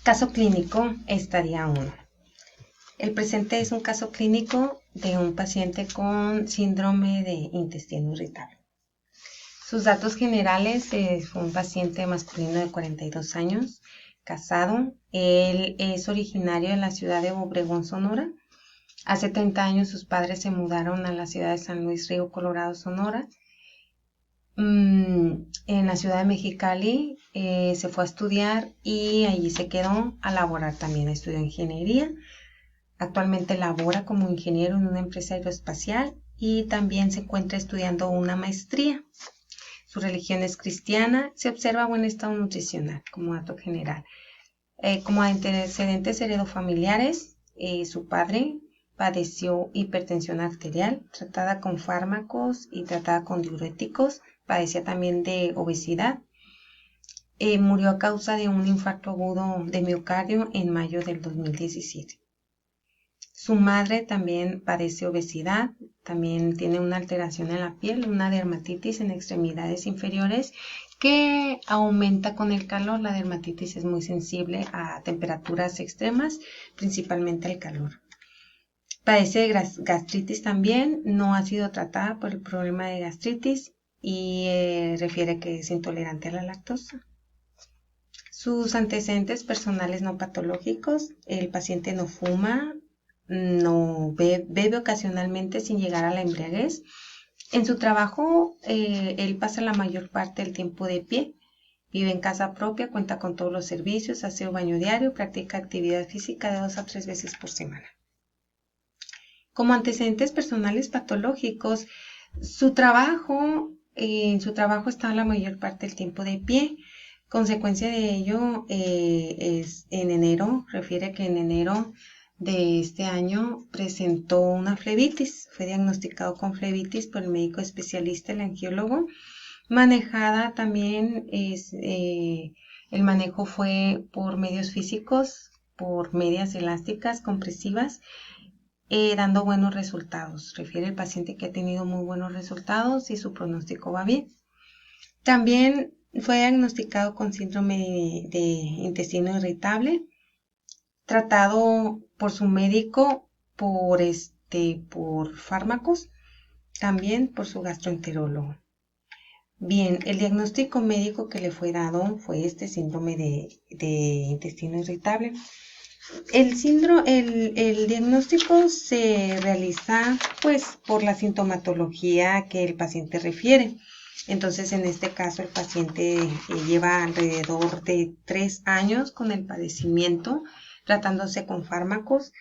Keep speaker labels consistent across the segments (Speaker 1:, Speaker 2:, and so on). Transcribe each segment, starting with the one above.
Speaker 1: Caso clínico, estadia 1. El presente es un caso clínico de un paciente con síndrome de intestino irritable. Sus datos generales: fue un paciente masculino de 42 años, casado. Él es originario de la ciudad de Obregón, Sonora. Hace 30 años sus padres se mudaron a la ciudad de San Luis Río Colorado, Sonora. En la ciudad de Mexicali se fue a estudiar y allí se quedó a laborar también. Estudió ingeniería. Actualmente labora como ingeniero en una empresa aeroespacial y también se encuentra estudiando una maestría. Su religión es cristiana. Se observa buen estado nutricional como dato general. Como antecedentes heredofamiliares, su padre padeció hipertensión arterial, tratada con fármacos y tratada con diuréticos. Padecía también de obesidad. Murió a causa de un infarto agudo de miocardio en mayo del 2017. Su madre también padece obesidad, también tiene una alteración en la piel, una dermatitis en extremidades inferiores que aumenta con el calor. La dermatitis es muy sensible a temperaturas extremas, principalmente al calor. Padece de gastritis también, no ha sido tratada por el problema de gastritis y refiere que es intolerante a la lactosa. Sus antecedentes personales no patológicos: el paciente no fuma, no bebe ocasionalmente sin llegar a la embriaguez. En su trabajo, él pasa la mayor parte del tiempo de pie. Vive en casa propia, cuenta con todos los servicios, aseo, baño diario, practica actividad física de 2 a 3 veces por semana. Como antecedentes personales patológicos, en su trabajo está la mayor parte del tiempo de pie. Consecuencia de ello es en enero, refiere que en enero de este año presentó una flebitis. Fue diagnosticado con flebitis por el médico especialista, el angiólogo. Manejada también el manejo fue por medios físicos, por medias elásticas compresivas, dando buenos resultados. Refiere el paciente que ha tenido muy buenos resultados y su pronóstico va bien. También fue diagnosticado con síndrome de intestino irritable, tratado por su médico por fármacos, también por su gastroenterólogo. Bien, el diagnóstico médico que le fue dado fue síndrome de intestino irritable. El diagnóstico se realiza por la sintomatología que el paciente refiere. Entonces, en este caso, el paciente lleva alrededor de 3 años con el padecimiento, tratándose con fármacos,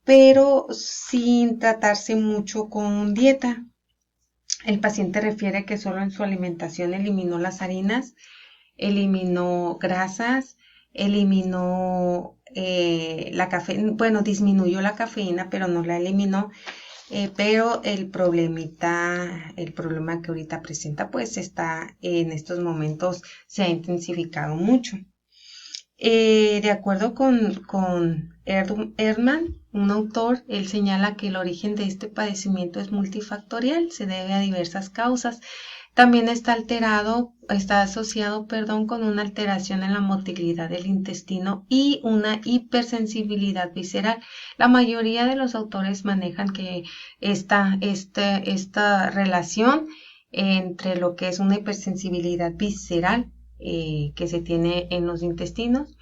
Speaker 1: pero sin tratarse mucho con dieta. El paciente refiere que solo en su alimentación eliminó las harinas, eliminó grasas, eliminó la cafeína, disminuyó la cafeína, pero no la eliminó. Pero el problema que ahorita presenta, está en estos momentos, se ha intensificado mucho. De acuerdo con Erdmann, un autor, él señala que el origen de este padecimiento es multifactorial, se debe a diversas causas. También está asociado con una alteración en la motilidad del intestino y una hipersensibilidad visceral. La mayoría de los autores manejan que esta relación entre lo que es una hipersensibilidad visceral que se tiene en los intestinos,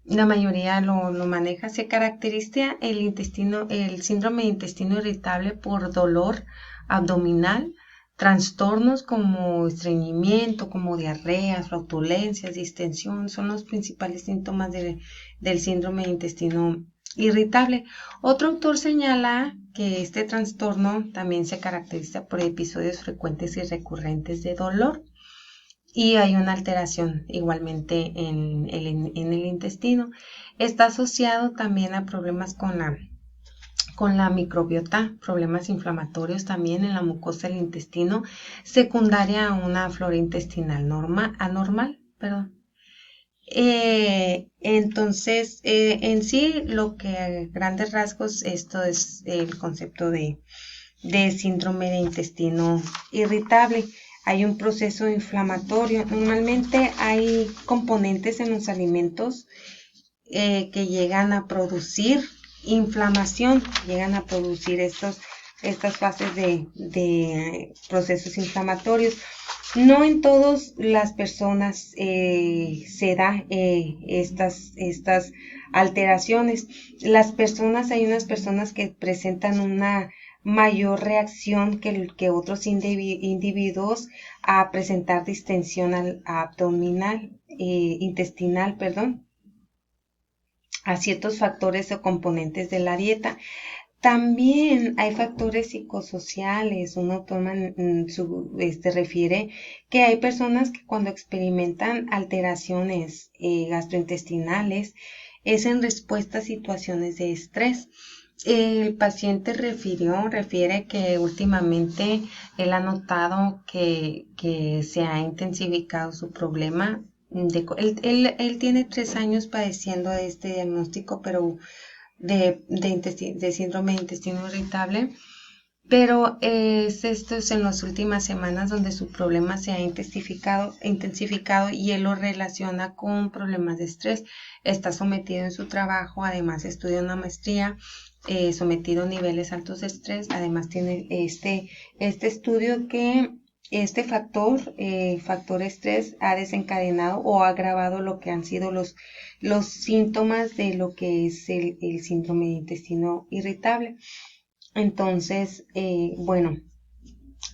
Speaker 1: la mayoría lo maneja. Se caracteriza el síndrome de intestino irritable por dolor abdominal, trastornos como estreñimiento, como diarreas, flatulencias, distensión, son los principales síntomas del síndrome de intestino irritable. Otro autor señala que este trastorno también se caracteriza por episodios frecuentes y recurrentes de dolor, y hay una alteración igualmente en el intestino. Está asociado también a problemas con la microbiota, problemas inflamatorios también en la mucosa del intestino, secundaria a una flora intestinal anormal. Entonces, en sí, lo que a grandes rasgos, esto es el concepto de síndrome de intestino irritable. Hay un proceso inflamatorio. Normalmente hay componentes en los alimentos que llegan a producir inflamación, llegan a producir estas fases de procesos inflamatorios. No en todas las personas se da estas alteraciones. Hay unas personas que presentan una mayor reacción que otros individuos a presentar distensión abdominal, intestinal, perdón, a ciertos factores o componentes de la dieta. También hay factores psicosociales. Un autor refiere que hay personas que cuando experimentan alteraciones gastrointestinales es en respuesta a situaciones de estrés. El paciente refiere que últimamente él ha notado que se ha intensificado su problema. Él tiene 3 años padeciendo de este diagnóstico, pero de síndrome de intestino irritable, pero esto es en las últimas semanas donde su problema se ha intensificado y él lo relaciona con problemas de estrés. Está sometido en su trabajo, además estudia una maestría, sometido a niveles altos de estrés, además tiene este estudio que este factor estrés ha desencadenado o ha agravado lo que han sido los síntomas de lo que es el síndrome de intestino irritable. Entonces, bueno,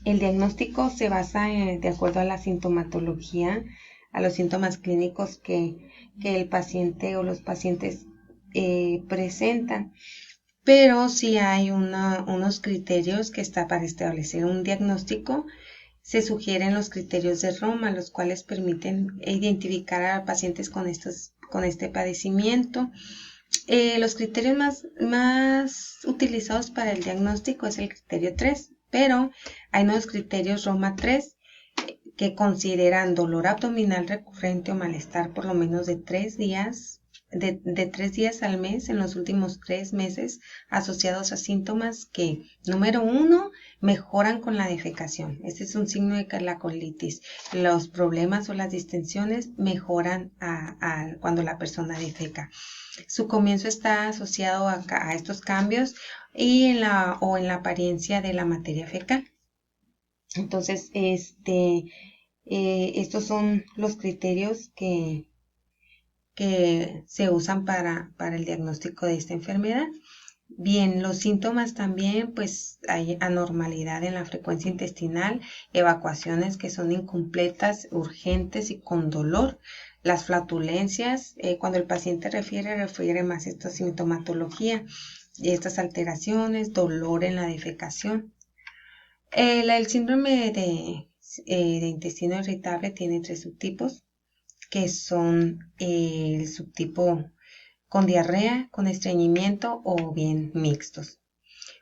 Speaker 1: el diagnóstico se basa de acuerdo a la sintomatología, a los síntomas clínicos que el paciente o los pacientes presentan. Pero sí hay unos criterios que está para establecer un diagnóstico. Se sugieren los criterios de Roma, los cuales permiten identificar a pacientes con este padecimiento. Los criterios más utilizados para el diagnóstico es el criterio 3, pero hay nuevos criterios Roma 3 que consideran dolor abdominal recurrente o malestar por lo menos de 3 días, de 3 días al mes en los últimos 3 meses, asociados a síntomas que, número 1, mejoran con la defecación. Este es un signo de la colitis. Los problemas o las distensiones mejoran cuando la persona defeca. Su comienzo está asociado a estos cambios y en la apariencia de la materia fecal. Entonces, estos son los criterios que se usan para el diagnóstico de esta enfermedad. Bien, los síntomas también, pues hay anormalidad en la frecuencia intestinal, evacuaciones que son incompletas, urgentes y con dolor. Las flatulencias, cuando el paciente refiere más a esta sintomatología, estas alteraciones, dolor en la defecación. El síndrome de intestino irritable tiene 3 subtipos, que son el subtipo con diarrea, con estreñimiento o bien mixtos.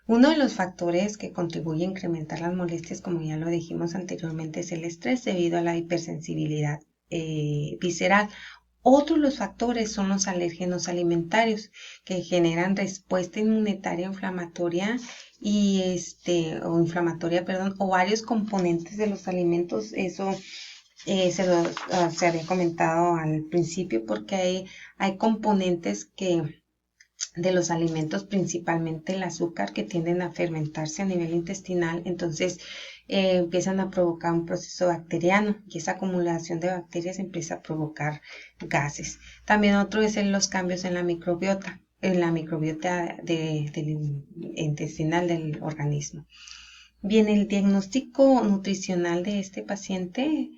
Speaker 1: Uno de los factores que contribuye a incrementar las molestias, como ya lo dijimos anteriormente, es el estrés debido a la hipersensibilidad visceral. Otro de los factores son los alérgenos alimentarios que generan respuesta inmunitaria inflamatoria o varios componentes de los alimentos. Eso se había comentado al principio porque hay componentes de los alimentos, principalmente el azúcar, que tienden a fermentarse a nivel intestinal, entonces empiezan a provocar un proceso bacteriano y esa acumulación de bacterias empieza a provocar gases. También otro es los cambios en la microbiota intestinal del organismo. Bien, el diagnóstico nutricional de este paciente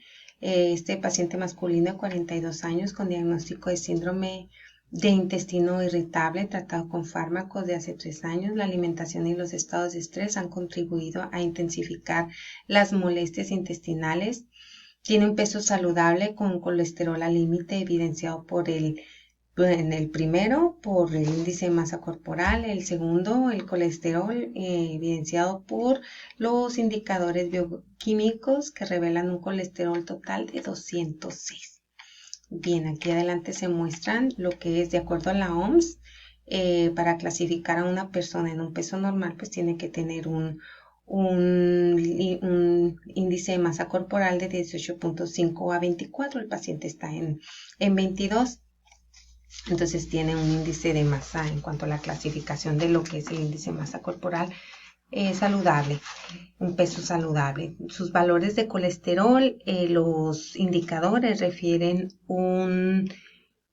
Speaker 1: masculino de 42 años con diagnóstico de síndrome de intestino irritable tratado con fármacos de hace 3 años. La alimentación y los estados de estrés han contribuido a intensificar las molestias intestinales. Tiene un peso saludable con colesterol al límite evidenciado en el primero por el índice de masa corporal, el segundo el colesterol evidenciado por los indicadores bioquímicos que revelan un colesterol total de 206. Bien, aquí adelante se muestran lo que es de acuerdo a la OMS. Para clasificar a una persona en un peso normal, pues tiene que tener un índice de masa corporal de 18.5 a 24. El paciente está en 22. Entonces tiene un índice de masa en cuanto a la clasificación de lo que es el índice de masa corporal saludable, un peso saludable. Sus valores de colesterol, los indicadores refieren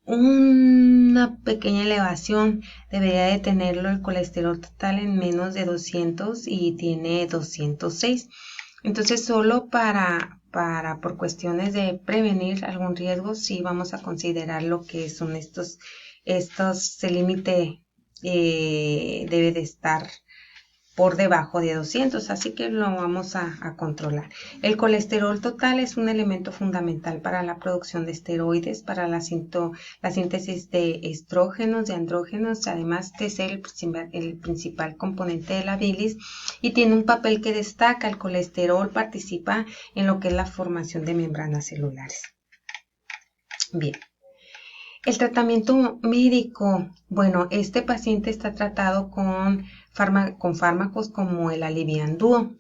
Speaker 1: una pequeña elevación. Debería de tenerlo el colesterol total en menos de 200 y tiene 206. Entonces solo por cuestiones de prevenir algún riesgo, sí vamos a considerar lo que son el límite debe de estar por debajo de 200, así que lo vamos a controlar. El colesterol total es un elemento fundamental para la producción de esteroides, para la síntesis de estrógenos, de andrógenos, además de ser el principal componente de la bilis, y tiene un papel que destaca. El colesterol participa en lo que es la formación de membranas celulares. Bien. El tratamiento médico, bueno, este paciente está tratado con fármacos como el Alivian Duo.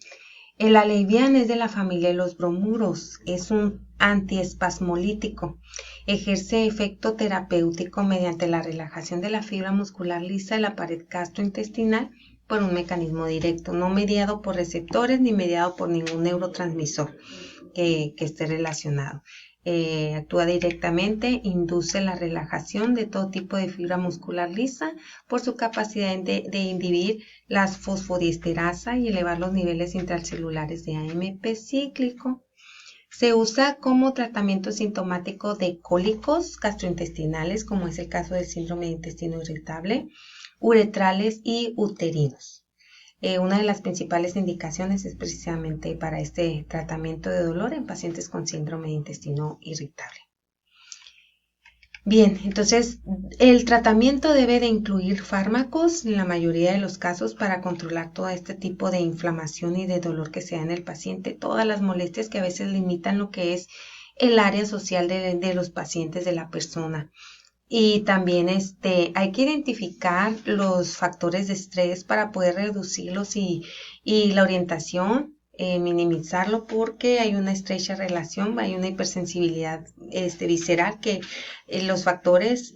Speaker 1: El Alivian es de la familia de los bromuros, es un antiespasmolítico, ejerce efecto terapéutico mediante la relajación de la fibra muscular lisa de la pared gastrointestinal por un mecanismo directo, no mediado por receptores ni mediado por ningún neurotransmisor que esté relacionado. Actúa directamente, induce la relajación de todo tipo de fibra muscular lisa por su capacidad de inhibir las fosfodiesterasa y elevar los niveles intracelulares de AMP cíclico. Se usa como tratamiento sintomático de cólicos gastrointestinales, como es el caso del síndrome de intestino irritable, uretrales y uterinos. Una de las principales indicaciones es precisamente para este tratamiento de dolor en pacientes con síndrome de intestino irritable. Bien, entonces el tratamiento debe de incluir fármacos en la mayoría de los casos para controlar todo este tipo de inflamación y de dolor que se da en el paciente, todas las molestias que a veces limitan lo que es el área social de los pacientes, de la persona. Y también hay que identificar los factores de estrés para poder reducirlos y la orientación, minimizarlo, porque hay una estrecha relación, hay una hipersensibilidad visceral que los factores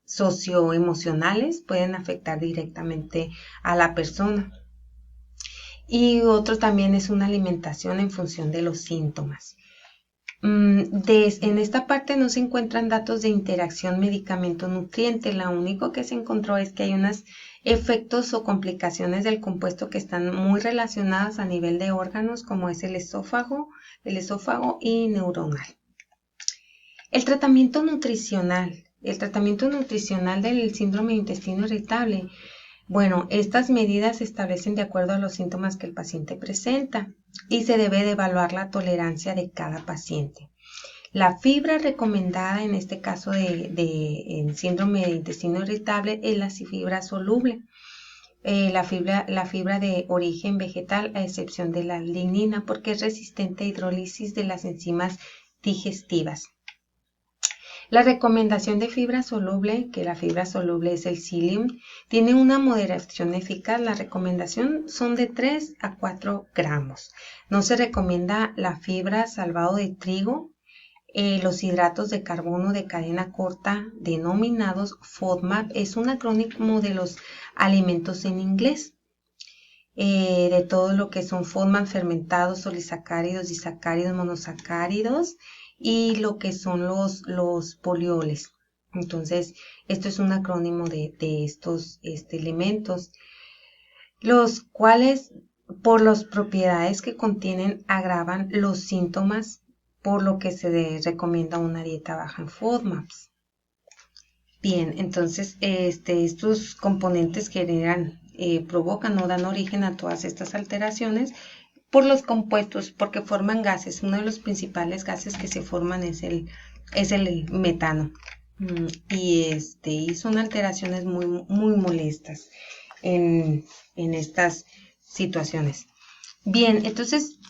Speaker 1: socioemocionales pueden afectar directamente a la persona. Y otro también es una alimentación en función de los síntomas. En esta parte no se encuentran datos de interacción medicamento-nutriente. Lo único que se encontró es que hay unos efectos o complicaciones del compuesto que están muy relacionadas a nivel de órganos, como es el esófago y neuronal. El tratamiento nutricional del síndrome de intestino irritable. Bueno, estas medidas se establecen de acuerdo a los síntomas que el paciente presenta y se debe de evaluar la tolerancia de cada paciente. La fibra recomendada en este caso en síndrome de intestino irritable es la fibra soluble. La fibra de origen vegetal, a excepción de la lignina, porque es resistente a hidrólisis de las enzimas digestivas. La recomendación de fibra soluble, que la fibra soluble es el psyllium, tiene una moderación eficaz. La recomendación son de 3 a 4 gramos. No se recomienda la fibra salvado de trigo, los hidratos de carbono de cadena corta, denominados FODMAP, es un acrónimo de los alimentos en inglés. De todo lo que son FODMAP, fermentados, polisacáridos, disacáridos, monosacáridos, y lo que son los polioles. Entonces, esto es un acrónimo de estos elementos, los cuales, por las propiedades que contienen, agravan los síntomas, por lo que se recomienda una dieta baja en FODMAPs. Bien, entonces, estos componentes generan, provocan o dan origen a todas estas alteraciones por los compuestos, porque forman gases. Uno de los principales gases que se forman es el metano. Y son alteraciones muy, muy molestas en estas situaciones. Bien, entonces,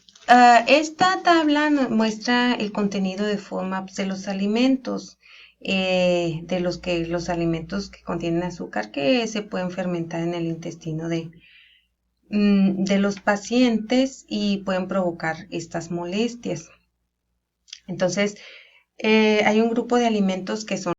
Speaker 1: esta tabla nos muestra el contenido de FODMAPs de los alimentos, los alimentos que contienen azúcar que se pueden fermentar en el intestino de los pacientes y pueden provocar estas molestias. Entonces, hay un grupo de alimentos que son